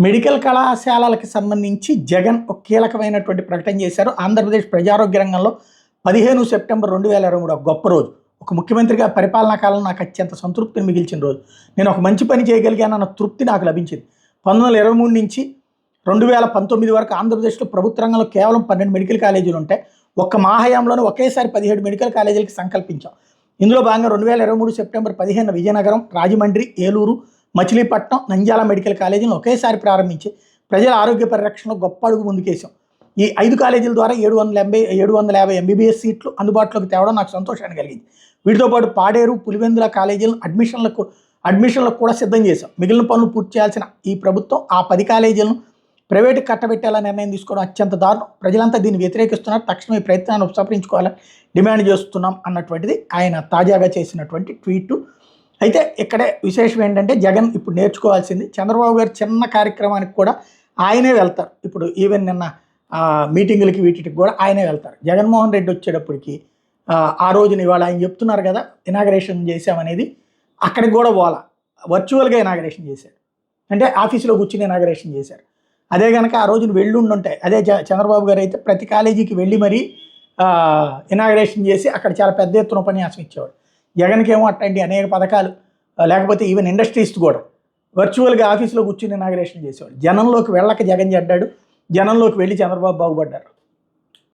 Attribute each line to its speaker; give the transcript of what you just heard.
Speaker 1: Medical కళాశాలలకు సంబంధించి జగన్ ఒక కీలకమైనటువంటి ప్రకటన చేశారు. ఆంధ్రప్రదేశ్ ప్రజారోగ్య రంగంలో 15 సెప్టెంబర్ 2023 ఒక గొప్ప రోజు. ఒక ముఖ్యమంత్రిగా పరిపాలనా కాలం నాకు అత్యంత సంతృప్తిని మిగిల్చిన రోజు. నేను ఒక మంచి పని చేయగలిగానన్న తృప్తి నాకు లభించింది. 1923 నుంచి 2019 వరకు ఆంధ్రప్రదేశ్లో ప్రభుత్వ రంగంలో కేవలం 12 మెడికల్ కాలేజీలు ఉంటాయి. ఒక్క మా హయాంలోనే ఒకేసారి 17 మెడికల్ కాలేజీలకి సంకల్పించాం. ఇందులో భాగంగా 2023 సెప్టెంబర్ 15 విజయనగరం, రాజమండ్రి, ఏలూరు, మచిలీపట్నం, నంద్యాల మెడికల్ కాలేజీలను ఒకేసారి ప్రారంభించి ప్రజల ఆరోగ్య పరిరక్షణలో గొప్ప అడుగు ముందుకేసాం. ఈ 5 కాలేజీల ద్వారా 750 ఎంబీబీఎస్ సీట్లు అందుబాటులోకి తేవడం నాకు సంతోషాన్ని కలిగింది. వీటితో పాటు పాడేరు, పులివెందుల కాలేజీలను అడ్మిషన్లకు కూడా సిద్ధం చేశాం. మిగిలిన పనులు పూర్తి చేయాల్సిన ఈ ప్రభుత్వం ఆ 10 కాలేజీలను ప్రైవేటుకి కట్టబెట్టాలని నిర్ణయం తీసుకోవడం అత్యంత దారుణం. ప్రజలంతా దీన్ని వ్యతిరేకిస్తున్నారు. తక్షణం ఈ ప్రయత్నాన్ని ఉపసంహరించుకోవాలని డిమాండ్ చేస్తున్నాం అన్నటువంటిది ఆయన తాజాగా చేసినటువంటి ట్వీట్. అయితే ఇక్కడే విశేషం ఏంటంటే జగన్ ఇప్పుడు నేర్చుకోవాల్సింది, చంద్రబాబు గారు చిన్న కార్యక్రమానికి కూడా ఆయనే వెళ్తారు. ఇప్పుడు ఈవెన్ నిన్న మీటింగులకి వీటికి కూడా ఆయనే వెళ్తారు. జగన్మోహన్ రెడ్డి వచ్చేటప్పటికి ఆ రోజున ఇవాళ ఆయన చెప్తున్నారు కదా ఇనాగరేషన్ చేశామనేది, అక్కడికి కూడా పోలా, వర్చువల్గా ఇనాగరేషన్ చేశారు. అంటే ఆఫీసులో కూర్చుని ఇనాగరేషన్ చేశారు. అదే కనుక ఆ రోజున వెళ్ళి ఉండుంటాయి. అదే చంద్రబాబు గారు అయితే ప్రతి కాలేజీకి వెళ్ళి మరీ ఇనాగరేషన్ చేసి అక్కడ చాలా పెద్ద ఎత్తున ఉపన్యాసం ఇచ్చేవాడు. జగన్కి ఏమో అట్లాంటి అనేక పథకాలు, లేకపోతే ఈవెన్ ఇండస్ట్రీస్ కూడా వర్చువల్గా ఆఫీసులో కూర్చుని ఇనాగరేషన్ చేసేవాడు. జనంలోకి వెళ్ళక జగన్ చెడ్డాడు, జనంలోకి వెళ్ళి చంద్రబాబు బాగుపడ్డారు.